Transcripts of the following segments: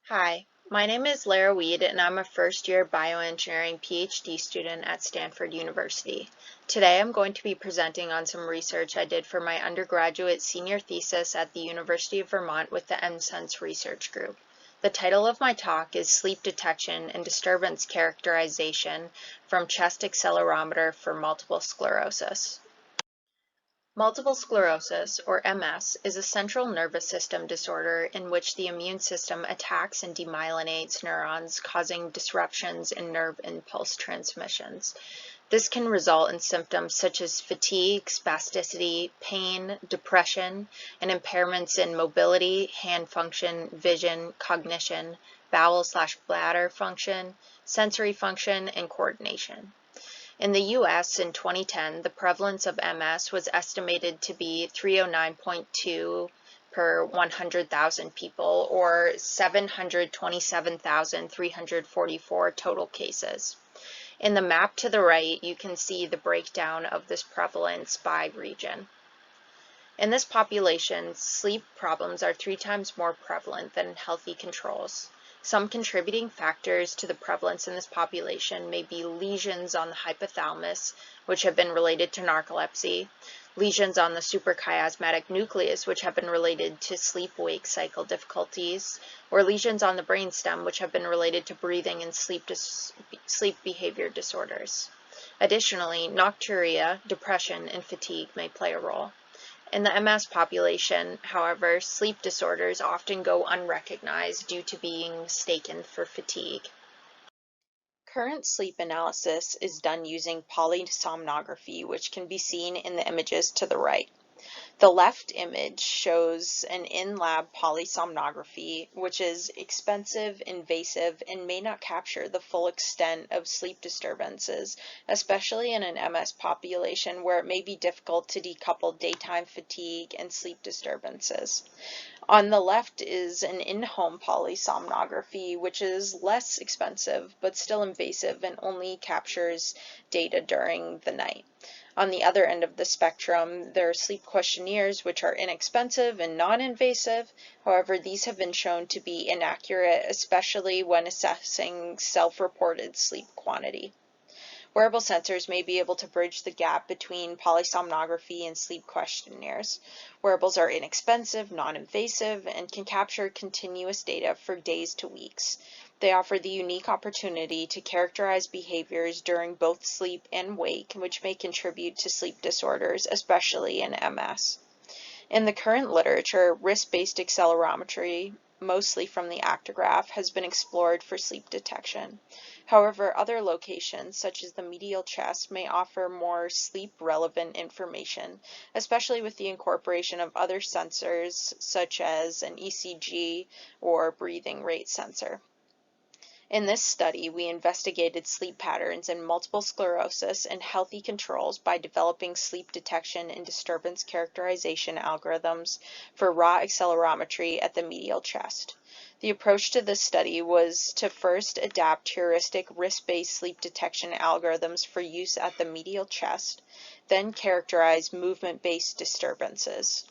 Hi, my name is Lara Weed and I'm a first-year bioengineering PhD student at Stanford University. Today I'm going to be presenting on some research I did for my undergraduate senior thesis at the University of Vermont with the MSense research group. The title of my talk is Sleep Detection and Disturbance Characterization from Chest Accelerometer for Multiple Sclerosis. Multiple sclerosis, or MS, is a central nervous system disorder in which the immune system attacks and demyelinates neurons, causing disruptions in nerve impulse transmissions. This can result in symptoms such as fatigue, spasticity, pain, depression, and impairments in mobility, hand function, vision, cognition, bowel/bladder function, sensory function, and coordination. In the U.S. in 2010, the prevalence of MS was estimated to be 309.2 per 100,000 people, or 727,344 total cases. In the map to the right, you can see the breakdown of this prevalence by region. In this population, sleep problems are 3 times more prevalent than healthy controls. Some contributing factors to the prevalence in this population may be lesions on the hypothalamus, which have been related to narcolepsy, lesions on the suprachiasmatic nucleus, which have been related to sleep-wake cycle difficulties, or lesions on the brainstem, which have been related to breathing and sleep behavior disorders. Additionally, nocturia, depression, and fatigue may play a role. In the MS population, however, sleep disorders often go unrecognized due to being mistaken for fatigue. Current sleep analysis is done using polysomnography, which can be seen in the images to the right. The left image shows an in-lab polysomnography, which is expensive, invasive, and may not capture the full extent of sleep disturbances, especially in an MS population where it may be difficult to decouple daytime fatigue and sleep disturbances. On the left is an in-home polysomnography, which is less expensive but still invasive and only captures data during the night. On the other end of the spectrum, there are sleep questionnaires, which are inexpensive and non-invasive. However, these have been shown to be inaccurate, especially when assessing self-reported sleep quantity. Wearable sensors may be able to bridge the gap between polysomnography and sleep questionnaires. Wearables are inexpensive, non-invasive, and can capture continuous data for days to weeks. They offer the unique opportunity to characterize behaviors during both sleep and wake, which may contribute to sleep disorders, especially in MS. In the current literature, wrist-based accelerometry, mostly from the actigraph, has been explored for sleep detection. However, other locations, such as the medial chest, may offer more sleep-relevant information, especially with the incorporation of other sensors, such as an ECG or breathing rate sensor. In this study, we investigated sleep patterns in multiple sclerosis and healthy controls by developing sleep detection and disturbance characterization algorithms for raw accelerometry at the medial chest. The approach to this study was to first adapt heuristic wrist-based sleep detection algorithms for use at the medial chest, then characterize movement-based disturbances.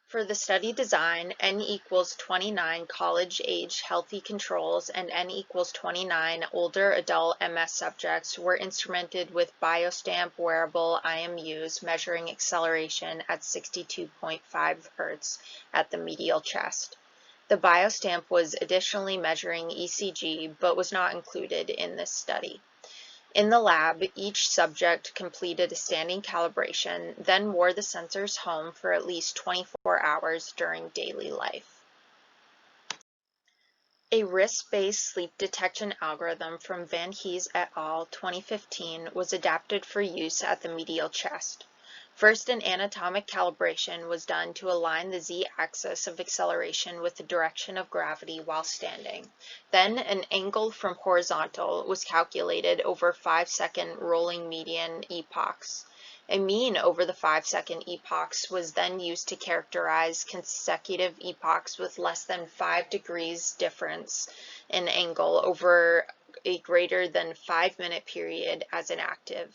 For the study design, N equals 29 college-age healthy controls and N equals 29 older adult MS subjects were instrumented with biostamp wearable IMUs measuring acceleration at 62.5 Hz at the medial chest. The biostamp was additionally measuring ECG but was not included in this study. In the lab, each subject completed a standing calibration, then wore the sensors home for at least 24 hours during daily life. A wrist-based sleep detection algorithm from Van Hees et al. 2015 was adapted for use at the medial chest. First, an anatomic calibration was done to align the z-axis of acceleration with the direction of gravity while standing. Then, an angle from horizontal was calculated over 5-second rolling median epochs. A mean over the 5-second epochs was then used to characterize consecutive epochs with less than 5 degrees difference in angle over a greater than 5-minute period as inactive.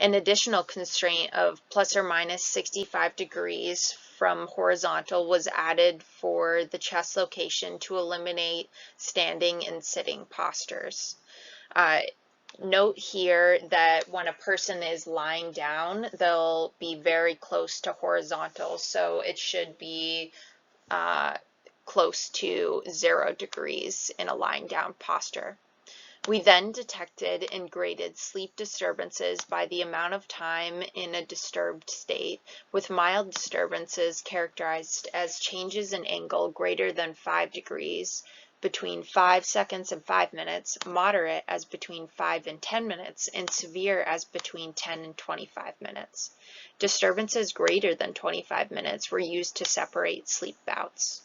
An additional constraint of plus or minus 65 degrees from horizontal was added for the chest location to eliminate standing and sitting postures. Note here that when a person is lying down, they'll be very close to horizontal, so it should be close to 0 degrees in a lying down posture. We then detected and graded sleep disturbances by the amount of time in a disturbed state, with mild disturbances characterized as changes in angle greater than 5 degrees, between 5 seconds and 5 minutes, moderate as between 5 and 10 minutes, and severe as between 10 and 25 minutes. Disturbances greater than 25 minutes were used to separate sleep bouts.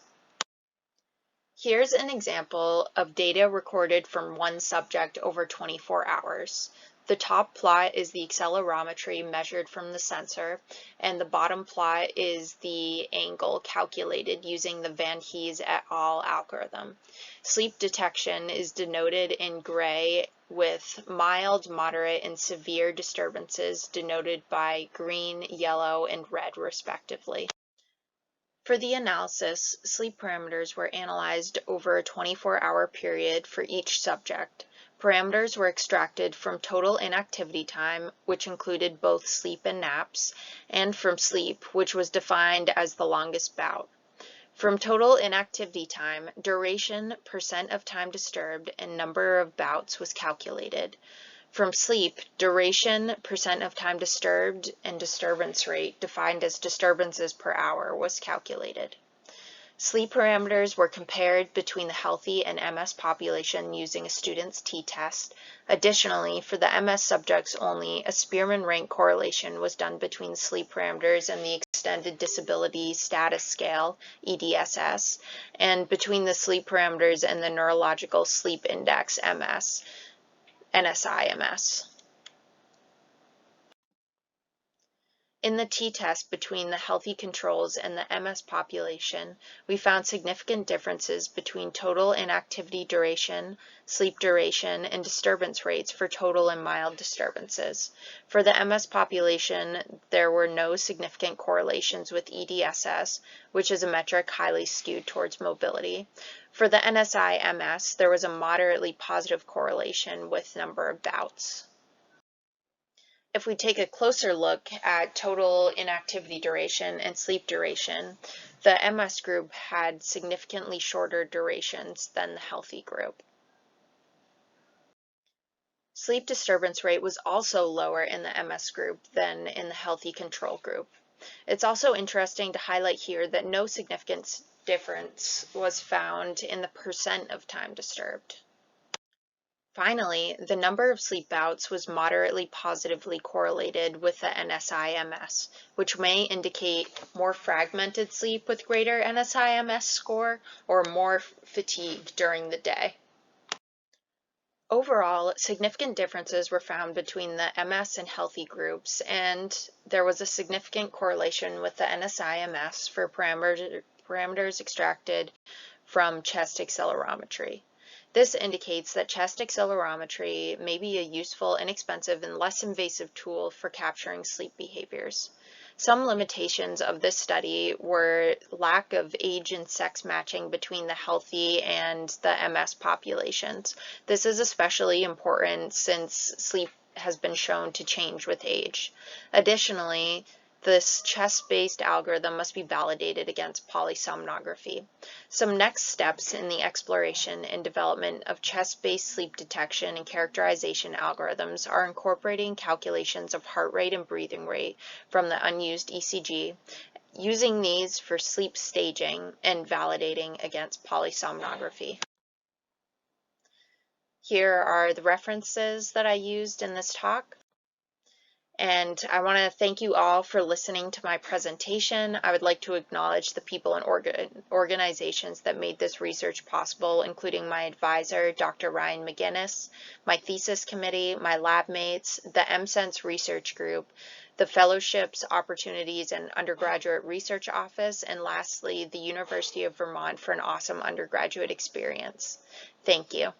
Here's an example of data recorded from one subject over 24 hours. The top plot is the accelerometry measured from the sensor, and the bottom plot is the angle calculated using the Van Hees et al. Algorithm. Sleep detection is denoted in gray, with mild, moderate, and severe disturbances denoted by green, yellow, and red respectively. For the analysis, sleep parameters were analyzed over a 24-hour period for each subject. Parameters were extracted from total inactivity time, which included both sleep and naps, and from sleep, which was defined as the longest bout. From total inactivity time, duration, percent of time disturbed, and number of bouts was calculated. From sleep, duration, percent of time disturbed, and disturbance rate, defined as disturbances per hour, was calculated. Sleep parameters were compared between the healthy and MS population using a student's t-test. Additionally, for the MS subjects only, a Spearman rank correlation was done between the sleep parameters and the Extended Disability Status Scale, EDSS, and between the sleep parameters and the Neurological Sleep Index, MS. NSI-MS. In the t-test between the healthy controls and the MS population, we found significant differences between total inactivity duration, sleep duration, and disturbance rates for total and mild disturbances. For the MS population, there were no significant correlations with EDSS, which is a metric highly skewed towards mobility. For the NSI-MS, there was a moderately positive correlation with number of bouts. If we take a closer look at total inactivity duration and sleep duration, the MS group had significantly shorter durations than the healthy group. Sleep disturbance rate was also lower in the MS group than in the healthy control group. It's also interesting to highlight here that no significant difference was found in the percent of time disturbed. Finally, the number of sleep bouts was moderately positively correlated with the NSI-MS, which may indicate more fragmented sleep with greater NSI-MS score or more fatigue during the day. Overall, significant differences were found between the MS and healthy groups, and there was a significant correlation with the NSI-MS for parameters extracted from chest accelerometry. This indicates that chest accelerometry may be a useful, inexpensive, and less invasive tool for capturing sleep behaviors. Some limitations of this study were lack of age and sex matching between the healthy and the MS populations. This is especially important since sleep has been shown to change with age. Additionally, this chest-based algorithm must be validated against polysomnography. Some next steps in the exploration and development of chest-based sleep detection and characterization algorithms are incorporating calculations of heart rate and breathing rate from the unused ECG, using these for sleep staging, and validating against polysomnography. Here are the references that I used in this talk. And I want to thank you all for listening to my presentation. I would like to acknowledge the people and organizations that made this research possible, including my advisor, Dr. Ryan McGinnis, my thesis committee, my lab mates, the MSense research group, the Fellowships, Opportunities, and Undergraduate Research Office, and lastly, the University of Vermont for an awesome undergraduate experience. Thank you.